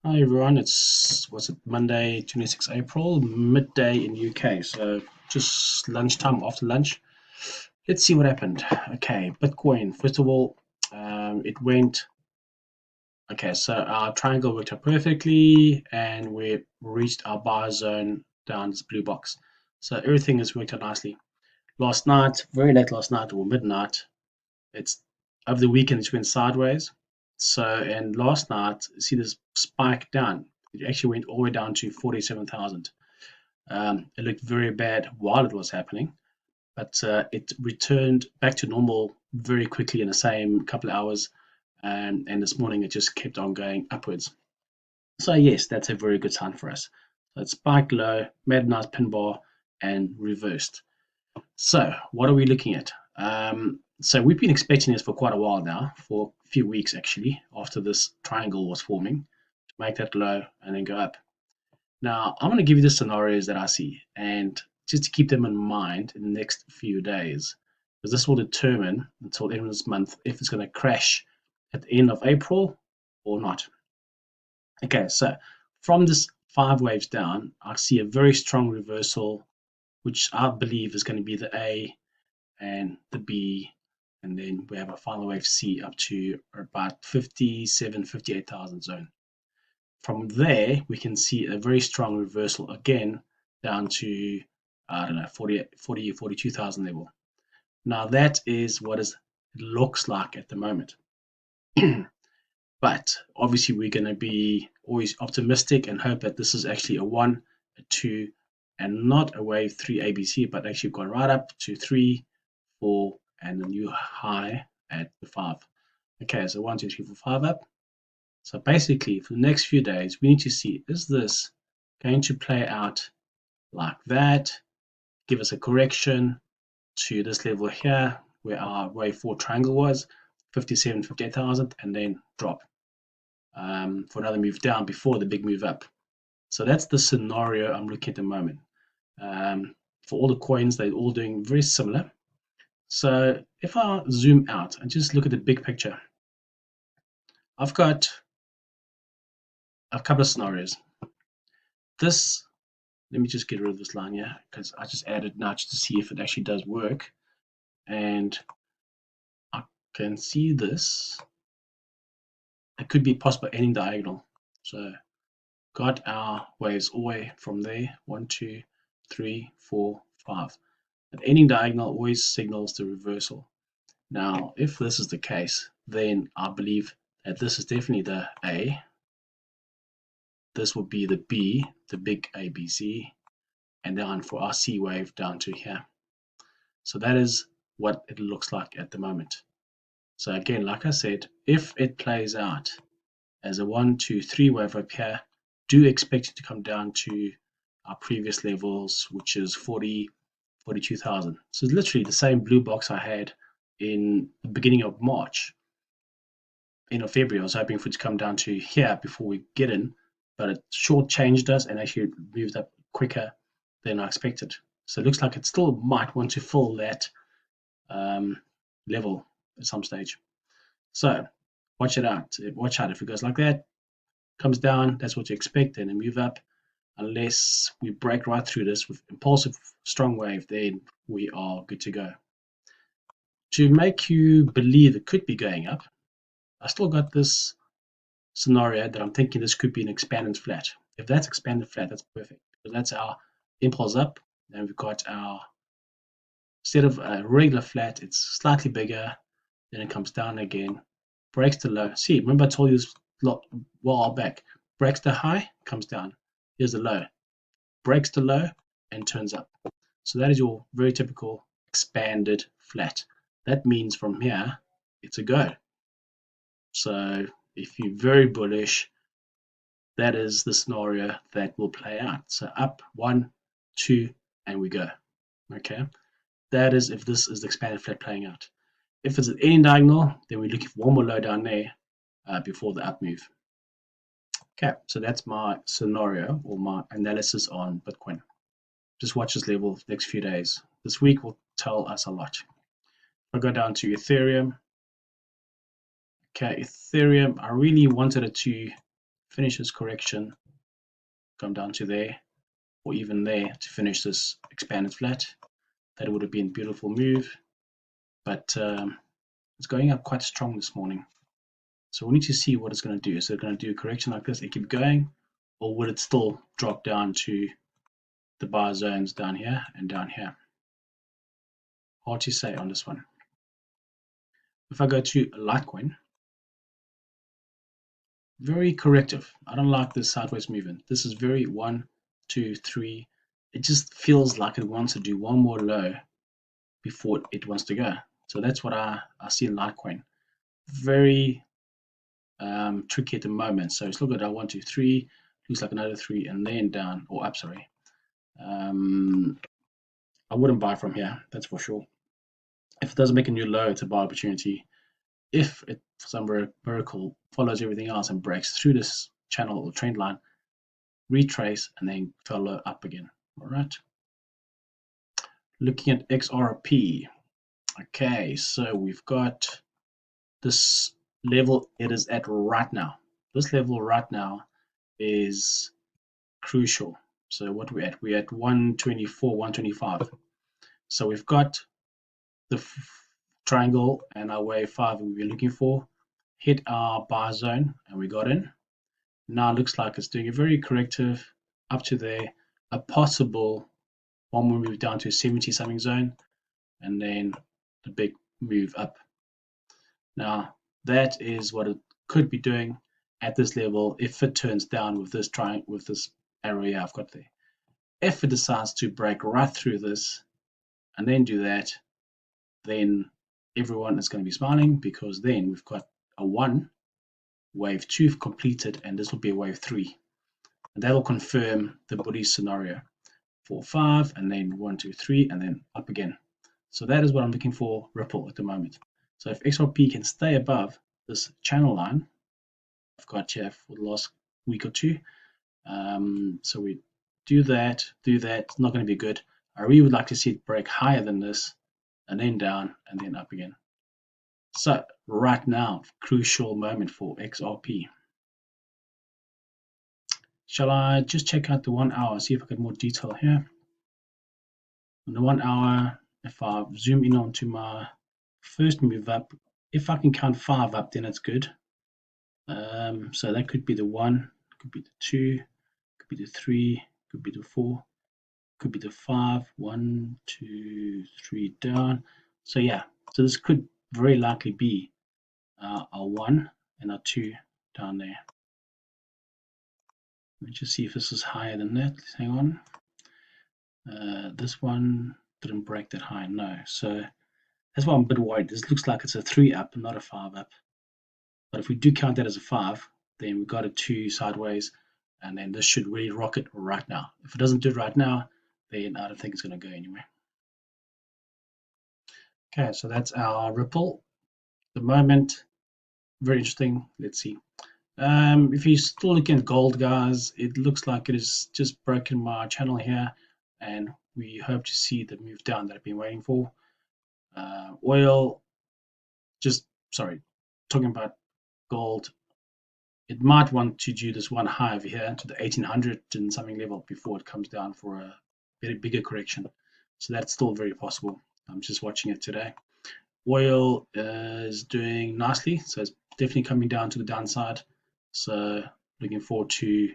Hi everyone, it's Monday, 26 April, midday in UK. So just lunchtime after lunch. Let's see what happened. Okay, Bitcoin. First of all, it went okay. So our triangle worked out perfectly, and we reached our buy zone down this blue box. So everything has worked out nicely. Last night, very late last night or midnight, it's over the weekend it went sideways. So and last night, see this spike down. It actually went all the way down to 47,000. It looked very bad while it was happening, but it returned back to normal very quickly in the same couple of hours. And this morning it just kept on going upwards. So yes, that's a very good sign for us. So it spiked low, made a nice pin bar, and reversed. So, what are we looking at? So, we've been expecting this for quite a while now, for a few weeks actually, after this triangle was forming, to make that low and then go up. Now, I'm going to give you the scenarios that I see, and just to keep them in mind in the next few days, because this will determine until the end of this month if it's going to crash at the end of April or not. Okay, so from this five waves down, I see a very strong reversal, which I believe is going to be the A and the B, and then we have a final wave C up to about 57, 58,000 zone. From there, we can see a very strong reversal again down to, I don't know, 42,000 level. Now that is what it looks like at the moment. But obviously, we're going to be always optimistic and hope that this is actually a one, a two, and not a wave three ABC, but actually gone right up to three, four, and a new high at the five. Okay, so one, two, three, four, five up. So basically, for the next few days, we need to see, is this going to play out like that, give us a correction to this level here, where our wave four triangle was, 57, 58,000, and then drop for another move down before the big move up. So that's the scenario I'm looking at the moment. For all the coins, they're all doing very similar. So if I zoom out and just look at the big picture, I've got a couple of scenarios. This, let me just get rid of this line here because I just added now just to see if it actually does work. And I can see this. It could be possible ending diagonal. So got our waves all the way from there. 1, 2, 3, 4, 5. An ending diagonal always signals the reversal. Now, if this is the case, then I believe that this is definitely the A. This would be the B, the big ABC, and then for our C wave down to here. So that is what it looks like at the moment. So again, like I said, if it plays out as a 1, 2, 3 wave up here, do expect it to come down to our previous levels, which is 40, 42,000. So it's literally the same blue box I had in the beginning of March. End of February, I was hoping for it to come down to here before we get in, but it short-changed us and actually moved up quicker than I expected. So it looks like it still might want to fill that level at some stage. So watch it out. Watch out if it goes like that, comes down, that's what you expect, and then move up. Unless we break right through this with impulsive strong wave, then we are good to go. To make you believe it could be going up, I still got this scenario that I'm thinking this could be an expanded flat. If that's expanded flat, that's perfect because that's our impulse up, and we've got our instead of a regular flat, it's slightly bigger, then it comes down again, breaks the low. See, remember I told you this a while back. Breaks the high, comes down. Here's the low. Breaks the low and turns up. So that is your very typical expanded flat. That means from here, it's a go. So if you're very bullish, that is the scenario that will play out. So up, 1, 2, and we go. Okay, that is if this is the expanded flat playing out. If it's an any diagonal, then we're looking for one more low down there before the up move. Okay, so that's my scenario or my analysis on Bitcoin. Just watch this level the next few days. This week will tell us a lot. I'll go down to Ethereum. Okay, Ethereum, I really wanted it to finish this correction, come down to there, or even there to finish this expanded flat. That would have been a beautiful move, but it's going up quite strong this morning. So we need to see what it's going to do. Is it going to do a correction like this and keep going, or would it still drop down to the bar zones down here and down here? Hard to say on this one. If I go to Litecoin, very corrective. I don't like this sideways movement. This is very 1, 2, 3. It just feels like it wants to do one more low before it wants to go. So that's what I see in Litecoin. Very tricky at the moment. So let's look at our 1, 2, 3. Looks like another 3 and then down or up. Sorry. I wouldn't buy from here. That's for sure. If it doesn't make a new low, it's a buy opportunity. If it, for some miracle, follows everything else and breaks through this channel or trend line, retrace and then follow up again. All right. Looking at XRP. Okay, so we've got this level it is at right now. This level right now is crucial. So what we're at? We're at 124, 125. So we've got the triangle and our wave 5 we were looking for, hit our bar zone and we got in. Now it looks like it's doing a very corrective up to there, a possible one more move down to a 70 something zone, and then the big move up. Now that is what it could be doing at this level if it turns down with this area I've got there. If it decides to break right through this and then do that, then everyone is going to be smiling, because then we've got a 1, wave 2 completed, and this will be a wave 3. And that will confirm the bullish scenario. 4, 5, and then 1, 2, 3, and then up again. So that is what I'm looking for Ripple at the moment. So if XRP can stay above this channel line I've got here for the last week or two, so we do that, it's not going to be good. I really would like to see it break higher than this, and then down, and then up again. So right now, crucial moment for XRP. Shall I just check out the 1 hour, see if I get more detail here? On the 1 hour, if I zoom in onto my first move up, if I can count 5 up, then it's good. So that could be the 1, could be the 2, could be the 3, could be the 4, could be the 5, 1, 2, 3 down. So yeah, so this could very likely be a 1 and a 2 down there. Let me just see if this is higher than that. Hang on. This one didn't break that high, no. So that's why I'm a bit worried. This looks like it's a 3 up, not a 5 up. But if we do count that as a 5, then we've got a 2 sideways, and then this should really rocket right now. If it doesn't do it right now, then I don't think it's going to go anywhere. Okay, so that's our Ripple. The moment, very interesting. Let's see. If you're still looking at gold, guys, it looks like it is just broken my channel here, and we hope to see the move down that I've been waiting for. Oil, talking about gold, it might want to do this one high over here to the 1800 and something level before it comes down for a very bigger correction. So that's still very possible. I'm just watching it today. Oil is doing nicely, so it's definitely coming down to the downside. So looking forward to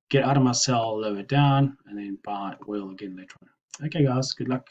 get out of my sell, lower down, and then buy oil again later on. Okay, guys, good luck.